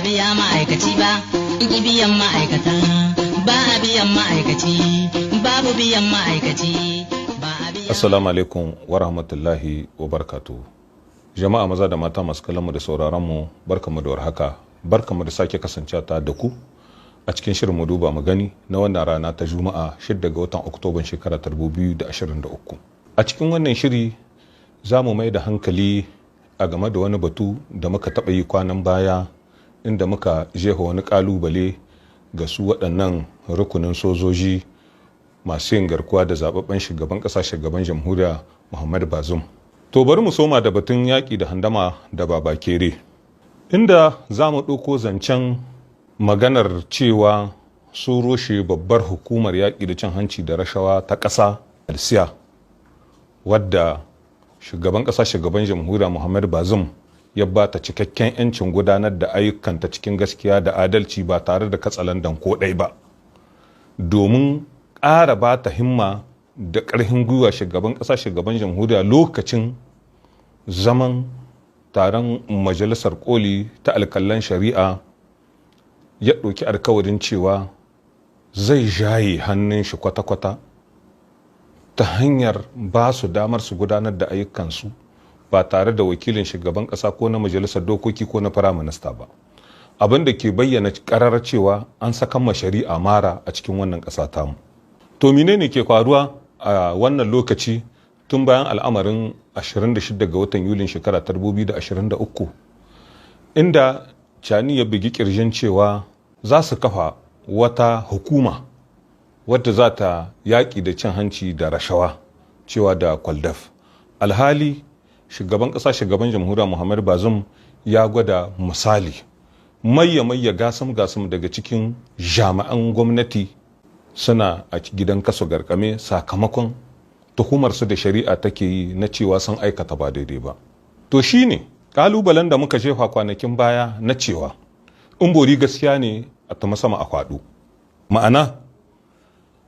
biya ma'aikaci ba, ki biyan ma'aikata, ba a biyan ma'aikaci, babu biyan ma'aikaci. Assalamu alaikum wa rahmatullahi wa barakatuhu. Jama'a maza da mata masu kallon mu da sauraron mu, barkamu da warhaka, barkamu da sake kasancewa ta da ku a cikin shirin mu duba mu gani na wannan rana ta Juma'a 6 ga watan Oktoban shekara 2023. A cikin wannan shiri za mu mai da hankali a game da wani batu da muka taɓa yi kwanan baya, inda muka jefa wani ƙalubale ga su waɗannan rukunin sojoji masu yin garkuwa da zababben shugaban ƙasa, shugaban jamhuriya Muhammad Bazoum. To bari mu soma da batun yaƙi da handama da babakere, inda za mu ɗauko zancen maganar cewa sun roshe babbar hukumar yaƙi da cin hanci da rashawa ta ƙasa alsiya, wadda shugaban ƙasa, shugaban jamhuriya Muhammad Bazoum ya ba ta cikakken 'yancin gudanar da ayyukanta cikin gaskiya da adalci ba tare da katsalandan ko ɗai ba, domin ƙara ba ta himma da ƙarfin gwiwa shugaban ƙasa, shugaban jamhuriya lokacin zaman taron majalisar koli ta alƙalan shari'a ya ɗauki alkawarin cewa zai jaye hannun shi kwata-kwata ta hanyar ba su damar su gudanar da ayyukansu ba tare da wakilin shugaban ƙasa ko na majalisar dokoki ko na firaminista ba, abin da ke bayyana ƙarar cewa an saka ma shari'a mara a cikin wannan ƙasa tamu. To menene ke faruwa a wannan lokaci tun bayan al'amarin 26 ga watan Yulin shekara 2023, inda Chani ya bugi kirjin cewa za su kafa wata hukuma wadda za ta yaƙi da cin hanci da rashawa, cewa da kwaldaf. Alhali shugaban ƙasa, shugaban jamhuriya Muhammad Bazoum ya gwada misali mayya gasam daga cikin jami'an gwamnati suna a gidan kaso garkame sakamakon tuhumarsu da shari'a take yi na cewa sun aikata ba daidai ba. To shine kalubalen da muka jefa kwanakin baya na cewa in bori gaskiya ne a ta sama a kwaɗo. Ma'ana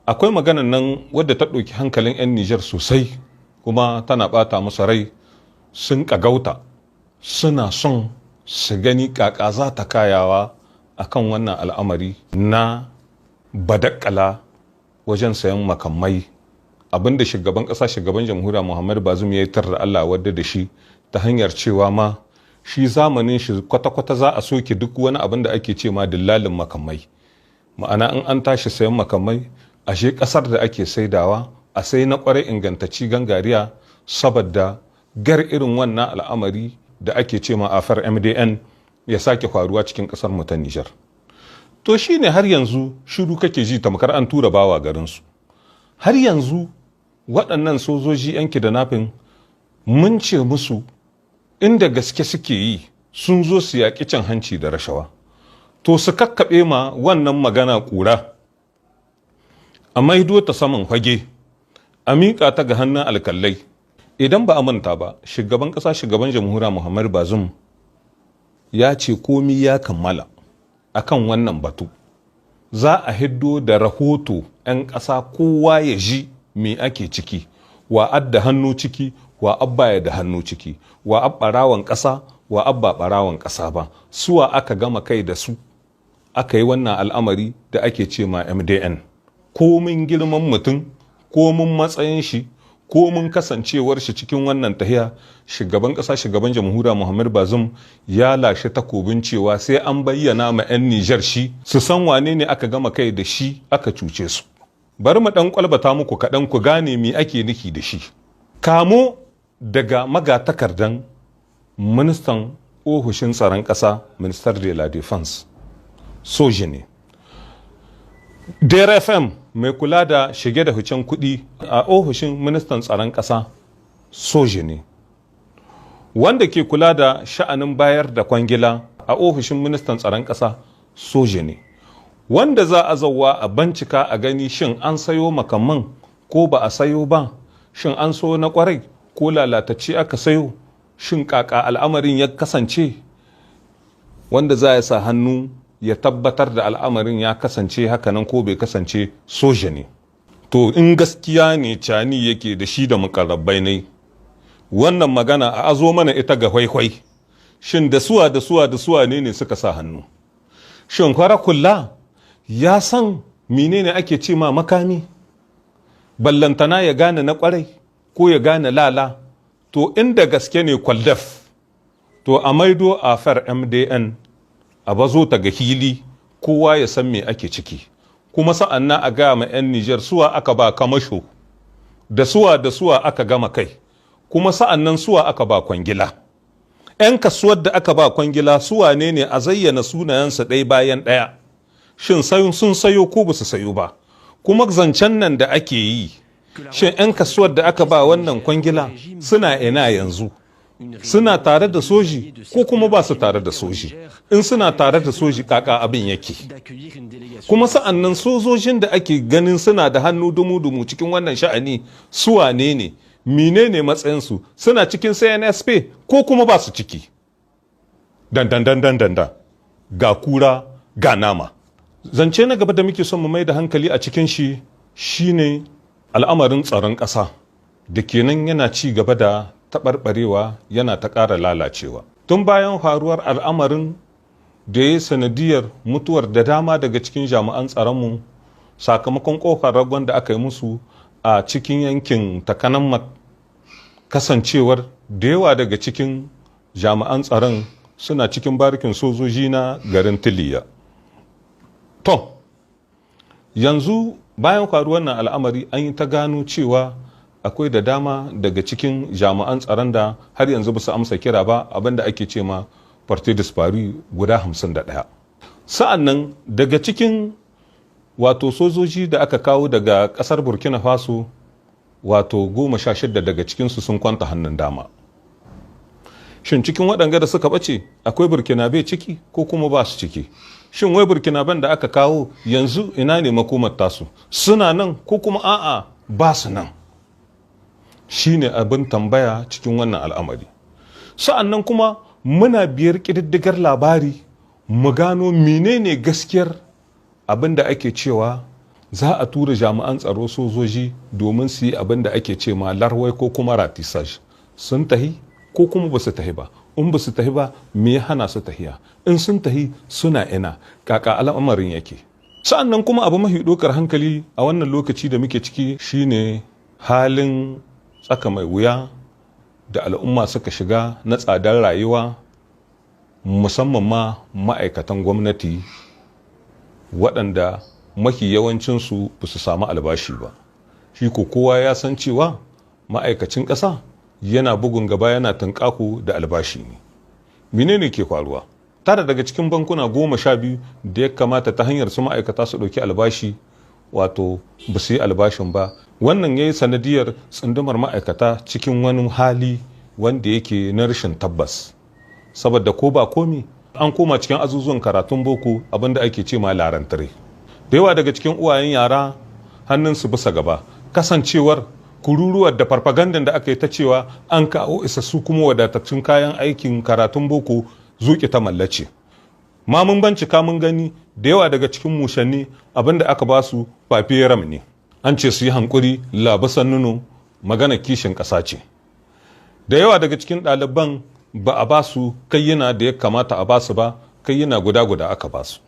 akwai maganan nan wadda ta ɗauki hankalin 'yan Nijar sosai kuma tana ɓata musu rai, sun ƙagauta suna son su gani ƙaƙa za ta kayawa akan wannan al'amari na badakala wajen sayan makamai, abinda shugaban ƙasa, shugaban jamhuriya Muhammad Bazoum ya yi tar da Allah wadda da shi ta hanyar cewa ma shi zamanin shi kwata-kwata za a soke duk wani abin da ake ce ma dillalin makamai. Ma'ana in an tashi sayan makamai, ashe ƙasar da ake saidawa a sai na ƙwarai ingantacci gangariya, saboda gar irin wannan al'amari da ake ce ma afar MDN ya sake faruwa cikin ƙasar mu ta Nijar. To shi ne har yanzu shiru kake ji tamkar an tura bawa garinsu. Har yanzu waɗannan sojoji 'yan kidnapping mun ce musu inda gaske suke yi sun zo su yaƙi cin hanci da rashawa, to su kakkaɓe ma wannan magana ƙura, a maido ta saman fage, a miƙa ta ga hannun alƙalai. Idan ba a manta ba, shugaban ƙasa, shugaban jamhuriya Muhammad Bazoum ya ce komi ya kammala akan wannan batu. Za a hiddo da rahoto 'yan ƙasa kowa ya ji me ake ciki, wa adda hannu ciki, wa abba ya da hannu ciki, wa abbarawan ƙasa, wa abba ɓarawan ƙasa ba, suwa aka gama kai da su aka yi wannan al'amari da ake ce ma MDN. Komin girman mutum, komin matsayin shi, ko mun kasancewar shi cikin wannan tahiya, shugaban ƙasa, shugaban jamhuriya Muhammad Bazoum ya lashe takobin cewa sai an bayyana ma 'yan Nijar shi su san wane ne aka gama kai da shi aka cuce su. Bari mu ɗan kwalbata muku kaɗan ku gane me ake nufi da shi. Kamo daga magatakardan ministan ofishin tsaron ƙasa, Minister de la Defense, soji ne. DRFM mai kula da shige da hucen kuɗi a ofishin ministan tsaron ƙasa, soji ne. Wanda ke kula da sha'anin bayar da kwangila a ofishin ministan tsaron ƙasa, soji ne. Wanda za a zauwa a bincika a gani shin an sayo makaman ko ba a sayo ba, shin an so na kwarai ko lalatacce aka sayo, shin kaka al'amarin ya kasance, wanda za ya sa hannu ya tabbatar da al'amarin ya kasance hakanan ko bai kasance, soja ne. To in gaskiya ne Chani yake da shi da mukarrabai ne, wannan magana a azo mana ita ga hwaihwai, shin da suwa ne suka sa hannu. shin kwara kulla ya san menene ake ce ma makami ballantana ya gane na kwarai ko ya gane lala? To inda gaske ne kwaldaf, to a maido a far MDN a bazo ta ga hili kowa ya san me ake ciki, kuma sa'an nan a gaya ma 'yan Nijar suwa aka ba kamasho da suwa aka gama kai, kuma sa'an nan suwa aka ba kwangila. 'Yan kasuwar da aka ba kwangila suwa ne a zayyana sunayensa ɗaya bayan ɗaya, shin sun sayo ko ba su sayo ba? Kuma zancen nan da ake yi, shin 'yan kasuwar da aka ba wannan kwangila suna ina yanzu? Suna tare da soji ko kuma ba su tare da soji? In suna tare da soji kaka abin yake? Kuma sa'annan sojojin da ake ganin suna da hannu dumu-dumu cikin wannan sha'ani su wane ne? Menene matsayinsu? Suna cikin CNSP ko kuma ba su ciki? Dandan ga kura ga nama. Zance na gaba da muke son mu mai da hankali a cikin shi shine al'amarin tsaron ƙasa da kenan yana ci gaba da taɓarɓarewa, yana ta ƙara lalacewa. Tun bayan faruwar al'amarin da ya sanadiyar mutuwar da dama daga cikin jami'an tsaronmu sakamakon ƙofar ragon da aka yi musu a cikin yankin Takanammat, kasancewar da yawa daga cikin jami'an tsaron suna cikin barikin sojoji na garin Tiliya. To, yanzu bayan faruwar nan al'amari an yi ta gano cewa akwai da dama daga cikin jami'an tsaron da har yanzu ba su amsa kira ba, abinda ake ce ma parti disparu guda 51. Sa'an nan daga cikin wato sojoji da aka kawo daga kasar Burkina Faso, wato 16 daga cikinsu sun kwanta hannun dama. Shin cikin waɗanga da suka ɓace akwai Burkinabe ciki ko kuma ba su ciki? Shin wai Burkinaben da aka kawo yanzu ina ne makomar tasu? Suna nan ko kuma a'a ba su nan? Shi ne abin tambaya cikin wannan al'amari. Sa'an nan kuma muna biyar ƙididdigar labari mu gano menene gaskiyar abin da ake cewa za a tura jami'an tsaro sojoji domin su yi abin da ake ce ma larwai ko kuma ratisage. Sun tahi ko kuma ba su tahi ba? In ba su tahi ba me ya hana su tahiya? In sun tahi suna ina? Kaka al'amarin yake? Sa'an nan kuma abu mafi ɗaukar hankali a wannan lokaci da muke ciki shine halin tsaka mai wuya da al'umma suka shiga na tsadar rayuwa, musamman ma ma'aikatan gwamnati waɗanda mafi yawancinsu ba su samu albashi ba. Shi ko kowa ya san cewa ma'aikacin ƙasa yana bugun gaba, yana tunƙaku da albashi ne. Menene ke faruwa? Tara daga cikin bankuna 12 da ya kamata ta hanyar su ma'aikata su ɗauki albashi, wato ba su yi albashin ba. Wannan ya yi sanadiyar tsundumar ma'aikata cikin wani hali wanda yake na rashin tabbas, saboda ko ba komi an koma cikin azuzuwan karatun boko, abinda ake ce ma larantare. Da yawa daga cikin uwayen yara hannunsu bisa gaba, kasancewar kururuwar da farfagandan da aka yi ta cewa an kawo isassu kuma wadatattun kayan aikin karatun boko zuƙi ta mallace. Ma mun bincika mun gani da yawa daga cikin mushanni abinda aka ba su fafiyeram ne. An ce su yi hankuri, labasan nuno, magana kishin ƙasa ce. Da yawa daga cikin ɗaliban ba a ba su kayyana da ya kamata a ba su ba, kayyana guda aka ba su.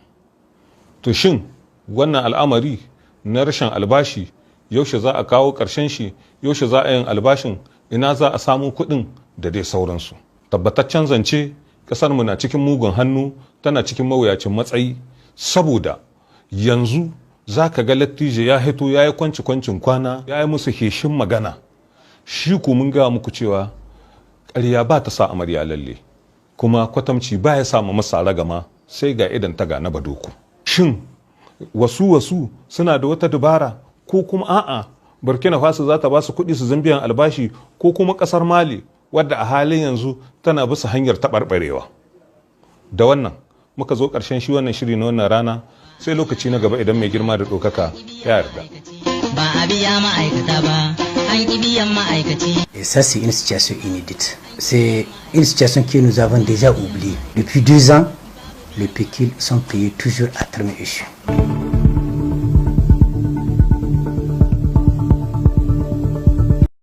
To shin wannan al'amari na rashin albashi yaushe za a kawo ƙarshen shi? Yaushe za a yin albashin? Ina za a samu kuɗin da dai sauransu? Tabbataccen zance, ƙasar mu na cikin mugun hannu, tana cikin mawuyacin matsayi, saboda yanzu za ka ga lattijo ya hito ya yi kwancin kwana, ya yi musu heshin magana. Shi ku mun ga muku cewa ƙarya ba ta sa amarya lalle, kuma kwatamci ba ya samu masa ragama sai ga idan ta ga na badoku. Shin wasu suna da wata dabara ko kuma a'a Burkina Faso za ta ba su kuɗi su zambiyan albashi, ko kuma ƙasar Mali wadda a halin yanzu tana bisa hanyar taɓarɓarewa? Da wannan muka zo ƙarshen shi wannan shiri na wannan rana, sai lokaci na gaba idan mai girma da ɗaukaka ya yarda. Ba a biya ma'aikata ba, an ƙi biyan ma'aikaci. Et ça, c'est une situation inédite. C'est une situation que nous avons déjà oubliée. Depuis 2 ans, les pécules sont payés toujours à terme échu.